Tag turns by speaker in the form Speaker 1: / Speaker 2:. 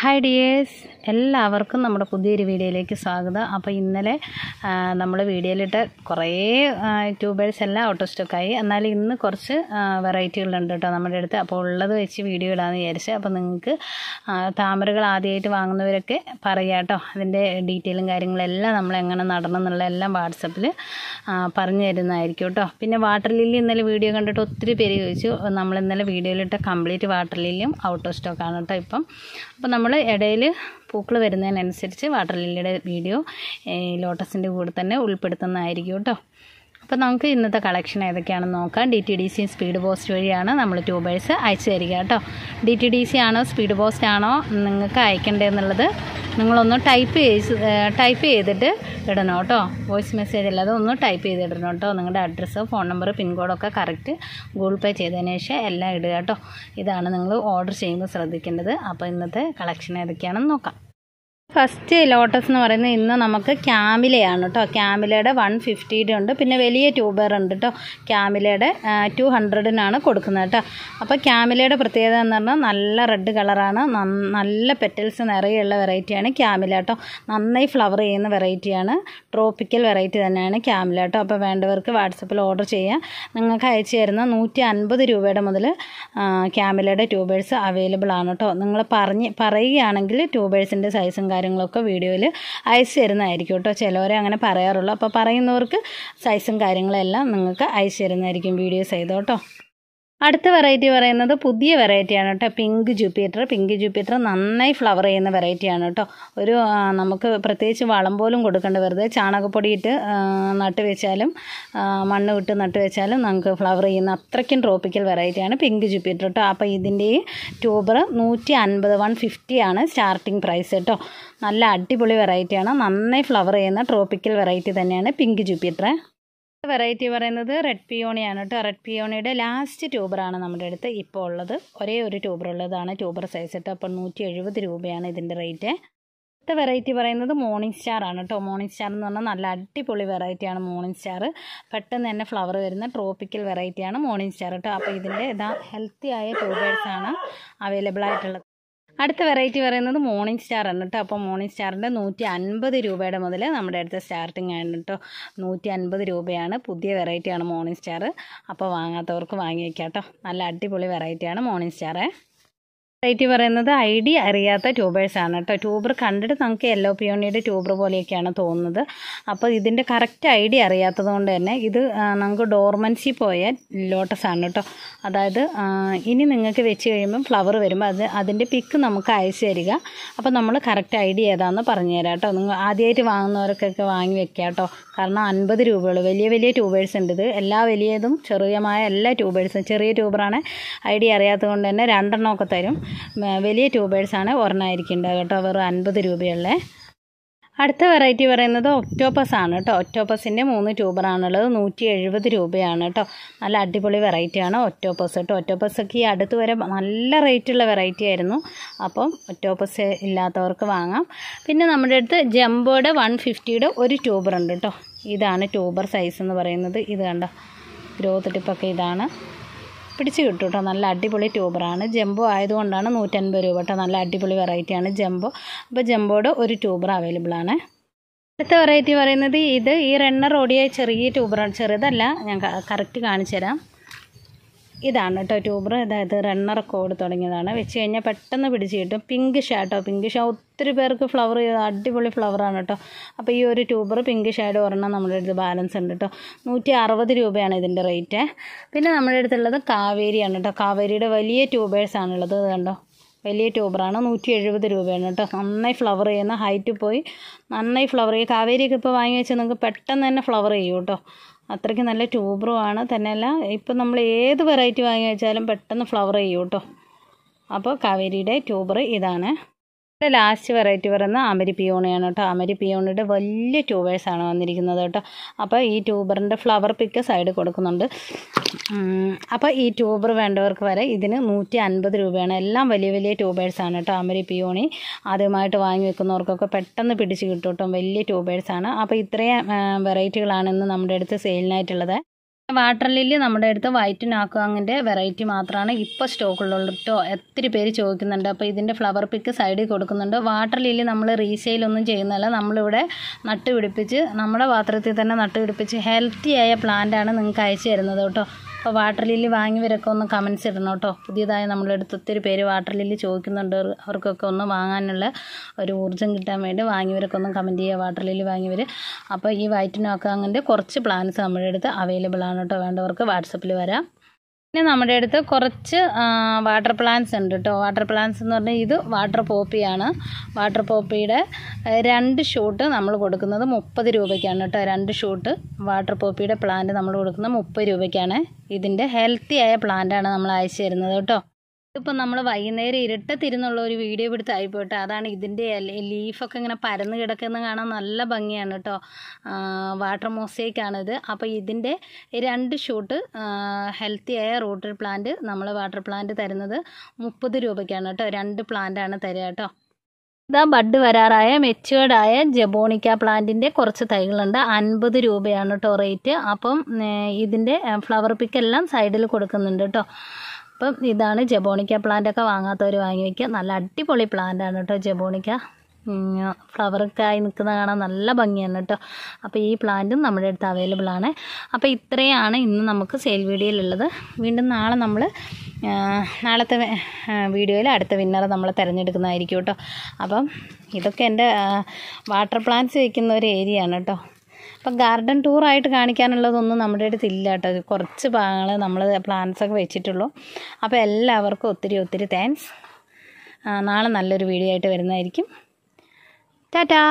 Speaker 1: Hi dears, എല്ലാവർക്കും നമ്മുടെ പുതിയൊരു വീഡിയോയിലേക്ക് സ്വാഗതം. അപ്പോൾ ഇന്നലെ നമ്മൾ വീഡിയോയിലിട്ട് കുറേ ട്യൂബേഴ്സ് എല്ലാം ഔട്ട് ഓഫ് സ്റ്റോക്കായി. എന്നാൽ ഇന്ന് കുറച്ച് വെറൈറ്റികളുണ്ട് കേട്ടോ നമ്മുടെ അടുത്ത്. അപ്പോൾ ഉള്ളത് വെച്ച് വീഡിയോ ഇടാമെന്ന് വിചാരിച്ചു. അപ്പോൾ നിങ്ങൾക്ക് താമരകൾ ആദ്യമായിട്ട് വാങ്ങുന്നവരൊക്കെ പറയാം കേട്ടോ. അതിൻ്റെ ഡീറ്റെയിലും കാര്യങ്ങളെല്ലാം നമ്മൾ എങ്ങനെ നടണം എന്നുള്ള എല്ലാം വാട്സപ്പിൽ പറഞ്ഞു തരുന്നതായിരിക്കും കേട്ടോ. പിന്നെ വാട്ടർ ലില്ലി ഇന്നലെ വീഡിയോ കണ്ടിട്ട് ഒത്തിരി പേര് ചോദിച്ചു. നമ്മൾ ഇന്നലെ വീഡിയോയിലിട്ട കംപ്ലീറ്റ് വാട്ടർ ലില്ലിയും ഔട്ട് ഓഫ് സ്റ്റോക്കാണ് കേട്ടോ ഇപ്പം. അപ്പോൾ നമ്മൾ ഇടയിൽ പൂക്കൾ വരുന്നതിനനുസരിച്ച് വാട്ടർ ലില്ലിയുടെ വീഡിയോ ലോട്ടസിൻ്റെ കൂടെ തന്നെ ഉൾപ്പെടുത്തുന്നതായിരിക്കും കേട്ടോ. അപ്പോൾ നമുക്ക് ഇന്നത്തെ കളക്ഷൻ ഏതൊക്കെയാണെന്ന് നോക്കാം. DTDC സ്പീഡ് പോസ്റ്റ് വഴിയാണ് നമ്മൾ ട്യൂബേഴ്സ് അയച്ചു തരിക കേട്ടോ. DTDC ആണോ സ്പീഡ് പോസ്റ്റ് ആണോ നിങ്ങൾക്ക് അയക്കേണ്ടതെന്നുള്ളത് നിങ്ങളൊന്ന് ടൈപ്പ് ചെയ്തിട്ട് ഇടണം കേട്ടോ. വോയിസ് മെസ്സേജ് അല്ലാതെ ഒന്ന് ടൈപ്പ് ചെയ്തിടണം കേട്ടോ. നിങ്ങളുടെ അഡ്രസ്സ്, ഫോൺ നമ്പർ, പിൻകോഡൊക്കെ കറക്റ്റ് ഗൂഗിൾ പേ ചെയ്തതിന് ശേഷം എല്ലാം ഇടുക കേട്ടോ. ഇതാണ് നിങ്ങൾ ഓർഡർ ചെയ്യുമ്പോൾ ശ്രദ്ധിക്കേണ്ടത്. അപ്പോൾ ഇന്നത്തെ കളക്ഷൻ ഏതൊക്കെയാണെന്ന് നോക്കാം. ഫസ്റ്റ് ലോട്ടസ് എന്ന് പറയുന്നത് ഇന്ന് നമുക്ക് ക്യാമിലയാണ് കേട്ടോ. ക്യാമിലയുടെ 150 ഉണ്ട്. പിന്നെ വലിയ ട്യൂബർ ഉണ്ട് കേട്ടോ. ക്യാമിലയുടെ 200 കൊടുക്കുന്നത് കേട്ടോ. അപ്പോൾ ക്യാമിലയുടെ പ്രത്യേകത എന്ന് പറഞ്ഞാൽ നല്ല റെഡ് കളറാണ്, നല്ല പെറ്റൽസ് നിറയുള്ള വെറൈറ്റിയാണ് ക്യാമില കേട്ടോ. നന്നായി ഫ്ലവർ ചെയ്യുന്ന വെറൈറ്റിയാണ്, ട്രോപ്പിക്കൽ വെറൈറ്റി തന്നെയാണ് ക്യാമില കേട്ടോ. അപ്പോൾ വേണ്ടവർക്ക് വാട്സപ്പിൽ ഓർഡർ ചെയ്യാം. നിങ്ങൾക്ക് അയച്ചു തരുന്ന 150 രൂപയുടെ മുതൽ ക്യാമിലയുടെ ട്യൂബേഴ്സ് അവൈലബിൾ ആണ് കേട്ടോ. നിങ്ങൾ പറയുകയാണെങ്കിൽ ട്യൂബേഴ്സിൻ്റെ സൈസും കാര്യങ്ങളൊക്കെ വീഡിയോയിൽ അയച്ചു തരുന്നതായിരിക്കും കേട്ടോ. ചിലവരെ അങ്ങനെ പറയാറുള്ളൂ. അപ്പോൾ പറയുന്നവർക്ക് സൈസും കാര്യങ്ങളെല്ലാം നിങ്ങൾക്ക് അയച്ചു തരുന്നതായിരിക്കും വീഡിയോസ് ചെയ്തോ കേട്ടോ. അടുത്ത വെറൈറ്റി പറയുന്നത് പുതിയ വെറൈറ്റിയാണ് കേട്ടോ. പിങ്ക് ജൂപ്പിറ്റർ നന്നായി ഫ്ലവർ ചെയ്യുന്ന വെറൈറ്റിയാണ് കേട്ടോ. ഒരു നമുക്ക് പ്രത്യേകിച്ച് വളം പോലും കൊടുക്കേണ്ട, വെറുതെ ചാണകപ്പൊടിയിട്ട് നട്ട് വെച്ചാലും മണ്ണ് വിട്ട് നട്ട് വെച്ചാലും നമുക്ക് ഫ്ലവർ ചെയ്യുന്ന അത്രയ്ക്കും ട്രോപ്പിക്കൽ വെറൈറ്റിയാണ് പിങ്ക് ജൂപ്പിറ്റർ കേട്ടോ. അപ്പോൾ ഇതിൻ്റെ ട്യൂബർ 150 ആണ് സ്റ്റാർട്ടിങ് പ്രൈസ് കേട്ടോ. നല്ല അടിപൊളി വെറൈറ്റിയാണ്, നന്നായി ഫ്ലവർ ചെയ്യുന്ന ട്രോപ്പിക്കൽ വെറൈറ്റി തന്നെയാണ് പിങ്ക് ജൂപ്പിറ്റർ. വെറൈറ്റി പറയുന്നത് റെഡ് പിയോണിയാണ് കേട്ടോ. റെഡ് പിയോണിയുടെ ലാസ്റ്റ് ട്യൂബറാണ് നമ്മുടെ അടുത്ത് ഇപ്പോൾ ഉള്ളത്. ഒരേ ഒരു ട്യൂബർ ഉള്ളതാണ് ട്യൂബർ സൈസ് കേട്ടോ. അപ്പോൾ 170 രൂപയാണ് ഇതിൻ്റെ റേറ്റ്. അടുത്ത വെറൈറ്റി പറയുന്നത് മോർണിംഗ് സ്റ്റാർ ആണ് കേട്ടോ. മോർണിംഗ് സ്റ്റാർ എന്ന് പറഞ്ഞാൽ നല്ല അടിപൊളി വെറൈറ്റിയാണ് മോർണിംഗ് സ്റ്റാർ. പെട്ടെന്ന് തന്നെ ഫ്ലവർ വരുന്ന ട്രോപ്പിക്കൽ വെറൈറ്റിയാണ് മോർണിംഗ് സ്റ്റാർ കേട്ടോ. അപ്പോൾ ഇതിൻ്റെ ഹെൽത്തി ആയ ട്യൂബേഴ്സാണ് അവൈലബിൾ ആയിട്ടുള്ളത്. അടുത്ത വെറൈറ്റി പറയുന്നത് മോർണിംഗ് സ്റ്റാർ ആണ് കേട്ടോ. അപ്പോൾ മോർണിംഗ് സ്റ്റാറിൻ്റെ 150 രൂപയുടെ മുതൽ നമ്മുടെ അടുത്ത് സ്റ്റാർട്ടിങ് ആണ് കേട്ടോ. 150 രൂപയാണ്. പുതിയ വെറൈറ്റിയാണ് മോർണിംഗ് സ്റ്റാർ. അപ്പോൾ വാങ്ങാത്തവർക്ക് വാങ്ങി വയ്ക്കാം കേട്ടോ. നല്ല അടിപൊളി വെറൈറ്റിയാണ് മോർണിംഗ് സ്റ്റാർ. വെറൈറ്റി പറയുന്നത് ഐഡിയ അറിയാത്ത ട്യൂബേഴ്സാണ് കേട്ടോ. ട്യൂബർ കണ്ടിട്ട് നമുക്ക് യെല്ലോ പിയോണിയുടെ ട്യൂബർ പോലെയൊക്കെയാണ് തോന്നുന്നത്. അപ്പോൾ ഇതിൻ്റെ കറക്റ്റ് ഐഡിയ അറിയാത്തത് കൊണ്ട് തന്നെ ഇത് നമുക്ക് ഡോർമൻസി പോയ ലോട്ടസ് ആണ് കേട്ടോ. അതായത് ഇനി നിങ്ങൾക്ക് വെച്ച് കഴിയുമ്പം ഫ്ലവർ വരുമ്പോൾ അതിൻ്റെ പിക്ക് നമുക്ക് അയച്ചു തരിക. അപ്പോൾ നമ്മൾ കറക്റ്റ് ഐഡിയ ഏതാണെന്ന് പറഞ്ഞു തരാം കേട്ടോ. നിങ്ങൾ ആദ്യമായിട്ട് വാങ്ങുന്നവർക്കൊക്കെ വാങ്ങി വെക്കാം കേട്ടോ. കാരണം 50 രൂപയുള്ളൂ. വലിയ ട്യൂബേഴ്സ് ഉണ്ട്. ഇത് എല്ലാ വലിയതും ചെറിയമായ എല്ലാ ട്യൂബേഴ്സും. ചെറിയ ട്യൂബറാണ്, ഐഡിയ അറിയാത്തത് കൊണ്ട് തന്നെ 2 എണ്ണമൊക്കെ തരും. വലിയ ട്യൂബേഴ്സാണ് ഒരെണ്ണമായിരിക്കേണ്ടത് കേട്ടോ. വെറും 50 രൂപയുള്ളേ. അടുത്ത വെറൈറ്റി പറയുന്നത് ഒക്ടോപ്പസ് ആണ് കേട്ടോ. ഒക്ടോപ്പസിൻ്റെ 3 ട്യൂബറാണുള്ളത്. 170 രൂപയാണ് കേട്ടോ. നല്ല അടിപൊളി വെറൈറ്റിയാണ് ഒക്ടോപ്പസ് കേട്ടോ. ഒക്ടോപ്പസൊക്കെ ഈ അടുത്ത് വരെ നല്ല റേറ്റുള്ള വെറൈറ്റി ആയിരുന്നു. അപ്പം ഒക്ടോപ്പസ് ഇല്ലാത്തവർക്ക് വാങ്ങാം. പിന്നെ നമ്മുടെ അടുത്ത് ജംബോയുടെ 150യുടെ ഒരു ട്യൂബർ ഉണ്ട് കേട്ടോ. ഇതാണ് ട്യൂബർ സൈസ് എന്ന് പറയുന്നത്. ഇത് കണ്ടോ, ഗ്രോത്ത് ടിപ്പൊക്കെ ഇതാണ്. പിടിച്ച് കിട്ടും കേട്ടോ. നല്ല അടിപൊളി ട്യൂബറാണ്. ജംബോ ആയതുകൊണ്ടാണ് 150 രൂപ കേട്ടോ. നല്ല അടിപൊളി വെറൈറ്റിയാണ് ജംബോ. അപ്പോൾ ജംബോയുടെ ഒരു ട്യൂബർ അവൈലബിൾ ആണ്. അടുത്ത വെറൈറ്റി പറയുന്നത് ഈ റണ്ണർ ഓടിയ ചെറിയ ട്യൂബറാണ്. ചെറുതല്ല, ഞാൻ കറക്റ്റ് കാണിച്ചു തരാം. ഇതാണ് കേട്ടോ ട്യൂബർ. അതായത് റണ്ണറൊക്കെ ഓടി തുടങ്ങിയതാണ്. വെച്ച് കഴിഞ്ഞാൽ പെട്ടെന്ന് പിടിച്ച് കിട്ടും. പിങ്ക് ഷാഡോ ഒത്തിരി പേർക്ക് ഫ്ലവർ ചെയ്ത് അടിപൊളി ഫ്ലവറാണ് കേട്ടോ. അപ്പോൾ ഈ ഒരു ട്യൂബർ പിങ്ക് ഷാഡോ ഒരെണ്ണം നമ്മുടെ അടുത്ത് ബാലൻസ് ഉണ്ട് കേട്ടോ. 160 രൂപയാണ് ഇതിൻ്റെ റേറ്റ്. പിന്നെ നമ്മുടെ അടുത്തുള്ളത് കാവേരിയാണ് കേട്ടോ. കാവേരിയുടെ വലിയ ട്യൂബേഴ്സാണുള്ളത്. ഇത് കണ്ടോ, വലിയ ട്യൂബറാണ്. 170 രൂപയാണ് കേട്ടോ. നന്നായി ഫ്ലവർ ചെയ്യുന്ന, ഹൈറ്റ് പോയി നന്നായി ഫ്ലവർ ചെയ്യും. കാവേരിയൊക്കെ ഇപ്പോൾ വാങ്ങി വെച്ചാൽ നിങ്ങൾക്ക് പെട്ടെന്ന് തന്നെ ഫ്ലവർ ചെയ്യും കേട്ടോ. അത്രയ്ക്ക് നല്ല ട്യൂബറുമാണ്. തന്നെയല്ല, ഇപ്പം നമ്മൾ ഏത് വെറൈറ്റി വാങ്ങി വെച്ചാലും പെട്ടെന്ന് ഫ്ലവർ ചെയ്യും കേട്ടോ. അപ്പോൾ കാവേരിയുടെ ട്യൂബർ ഇതാണ്. ലാസ്റ്റ് വെറൈറ്റി പറയുന്നത് അമരി പിയോണിയാണ് കേട്ടോ. അമരി പിയോണിയുടെ വലിയ ട്യൂബേഴ്സാണ് വന്നിരിക്കുന്നത് കേട്ടോ. അപ്പോൾ ഈ ട്യൂബറിൻ്റെ ഫ്ലവർ പിക്ക് സൈഡ് കൊടുക്കുന്നുണ്ട്. അപ്പോൾ ഈ ട്യൂബർ വേണ്ടവർക്ക് വരെ ഇതിന് 150 രൂപയാണ്. എല്ലാം വലിയ ട്യൂബേഴ്സാണ് കേട്ടോ. അമരി പിയോണി ആദ്യമായിട്ട് വാങ്ങി വെക്കുന്നവർക്കൊക്കെ പെട്ടെന്ന് പിടിച്ച് കിട്ടും കേട്ടോ. വലിയ ട്യൂബേഴ്സാണ്. അപ്പോൾ ഇത്രയും വെറൈറ്റികളാണ് ഇന്ന് നമ്മുടെ അടുത്ത് സെയിലിനായിട്ടുള്ളത്. വാട്ടർ ലില്ലി നമ്മുടെ അടുത്ത് വൈറ്റ് നാക്കുവാങ്ങിൻ്റെ വെറൈറ്റി മാത്രമാണ് ഇപ്പോൾ സ്റ്റോക്കുള്ളത് കേട്ടോ. ഒത്തിരി പേര് ചോദിക്കുന്നുണ്ട്. അപ്പോൾ ഇതിൻ്റെ ഫ്ലവർ പിക്ക് സൈഡിൽ കൊടുക്കുന്നുണ്ട്. വാട്ടർ ലില്ലി നമ്മൾ റീസെയിലൊന്നും ചെയ്യുന്നതല്ല, നമ്മളിവിടെ നട്ടുപിടിപ്പിച്ച് നമ്മുടെ പാത്രത്തിൽ തന്നെ നട്ടുപിടിപ്പിച്ച് ഹെൽത്തിയായ പ്ലാന്റാണ് നിങ്ങൾക്ക് അയച്ചു തരുന്നത് കേട്ടോ. അപ്പോൾ വാട്ടർ ലില്ലി വാങ്ങിയവരൊക്കെ ഒന്ന് കമൻറ്റ്സ് ഇടണം കേട്ടോ. പുതിയതായി നമ്മുടെ അടുത്ത് ഒത്തിരി പേര് വാട്ടർ ലില്ലി ചോദിക്കുന്നുണ്ട്. അവർക്കൊക്കെ ഒന്ന് വാങ്ങാനുള്ള ഒരു ഊർജ്ജം കിട്ടാൻ വേണ്ടി വാങ്ങിയവരൊക്കെ ഒന്ന് കമൻറ്റ് ചെയ്യുക, വാട്ടർ ലില്ലി വാങ്ങിയവർ. അപ്പോൾ ഈ വൈറ്റ് നോക്കാങ്ങിൻ്റെ കുറച്ച് പ്ലാന്റ്സ് നമ്മുടെ അടുത്ത് അവൈലബിൾ ആണ് കേട്ടോ. വേണ്ടവർക്ക് വാട്സപ്പിൽ വരാം. പിന്നെ നമ്മുടെ അടുത്ത് കുറച്ച് വാട്ടർ പ്ലാന്റ്സ് ഉണ്ട് കേട്ടോ. വാട്ടർ പ്ലാന്റ്സ് എന്ന് പറഞ്ഞാൽ ഇത് വാട്ടർ പോപ്പിയാണ്. വാട്ടർ പോപ്പിയുടെ 2 ഷൂട്ട് നമ്മൾ കൊടുക്കുന്നത് 30 രൂപയ്ക്കാണ് കേട്ടോ. 2 ഷൂട്ട് വാട്ടർ പോപ്പിയുടെ പ്ലാന്റ് നമ്മൾ കൊടുക്കുന്നത് 30 രൂപയ്ക്കാണ്. ഇതിൻ്റെ ഹെൽത്തി ആയ പ്ലാന്റാണ് നമ്മൾ അയച്ചു തരുന്നത് കേട്ടോ. ഇതിപ്പോൾ നമ്മൾ വൈകുന്നേരം ഇരുട്ടത്തിരുന്നുള്ള ഒരു വീഡിയോ പിടുത്തമായിപ്പോട്ടെ. അതാണ് ഇതിൻ്റെ ലീഫൊക്കെ ഇങ്ങനെ പരന്ന് കിടക്കുന്നത് കാണാൻ നല്ല ഭംഗിയാണ് കേട്ടോ. വാട്ടർ മോസൈക്കാണിത്. അപ്പോൾ ഇതിൻ്റെ 2 ഷൂട്ട് ഹെൽത്തിയായ റൂട്ടഡ് പ്ലാന്റ് നമ്മൾ വാട്ടർ പ്ലാന്റ് തരുന്നത് 30 രൂപയ്ക്കാണ് കേട്ടോ. 2 പ്ലാന്റാണ് തരിക കേട്ടോ. ഇതാ ബഡ് വരാറായ മെച്യൂർഡായ ജബോണിക്ക പ്ലാന്റിൻ്റെ കുറച്ച് തൈകളുണ്ട്. 50 രൂപയാണ് കേട്ടോ റേറ്റ്. അപ്പം ഇതിൻ്റെ ഫ്ലവർ പിക്കെല്ലാം സൈഡിൽ കൊടുക്കുന്നുണ്ട് കേട്ടോ. അപ്പം ഇതാണ് ജബോണിക്ക പ്ലാന്റൊക്കെ വാങ്ങാത്തവർ വാങ്ങി വയ്ക്കുക. നല്ല അടിപൊളി പ്ലാന്റാണ് കേട്ടോ ജബോണിക്ക. ഫ്ലവറൊക്കെ ആയി നിൽക്കുന്ന കാണാൻ നല്ല ഭംഗിയാണ് കേട്ടോ. അപ്പോൾ ഈ പ്ലാന്റും നമ്മുടെ അടുത്ത് അവൈലബിൾ ആണ്. അപ്പോൾ ഇത്രയാണ് ഇന്ന് നമുക്ക് സെയിൽ വീഡിയോയിലുള്ളത്. വീണ്ടും നാളത്തെ വീഡിയോയിൽ അടുത്ത വിന്നറെ നമ്മൾ തിരഞ്ഞെടുക്കുന്നതായിരിക്കും കേട്ടോ. അപ്പം ഇതൊക്കെ എൻ്റെ വാട്ടർ പ്ലാന്റ്സ് വയ്ക്കുന്ന ഒരു ഏരിയ ആണ് കേട്ടോ. അപ്പം ഗാർഡൻ ടൂറായിട്ട് കാണിക്കാനുള്ളതൊന്നും നമ്മുടെ അടുത്ത് ഇല്ല കേട്ടോ. കുറച്ച് ഭാഗങ്ങൾ നമ്മൾ പ്ലാന്റ്സൊക്കെ വെച്ചിട്ടുള്ളൂ. അപ്പോൾ എല്ലാവർക്കും ഒത്തിരി താങ്ക്സ്. നാളെ നല്ലൊരു വീഡിയോ ആയിട്ട് വരുന്നതായിരിക്കും. ടാറ്റാ.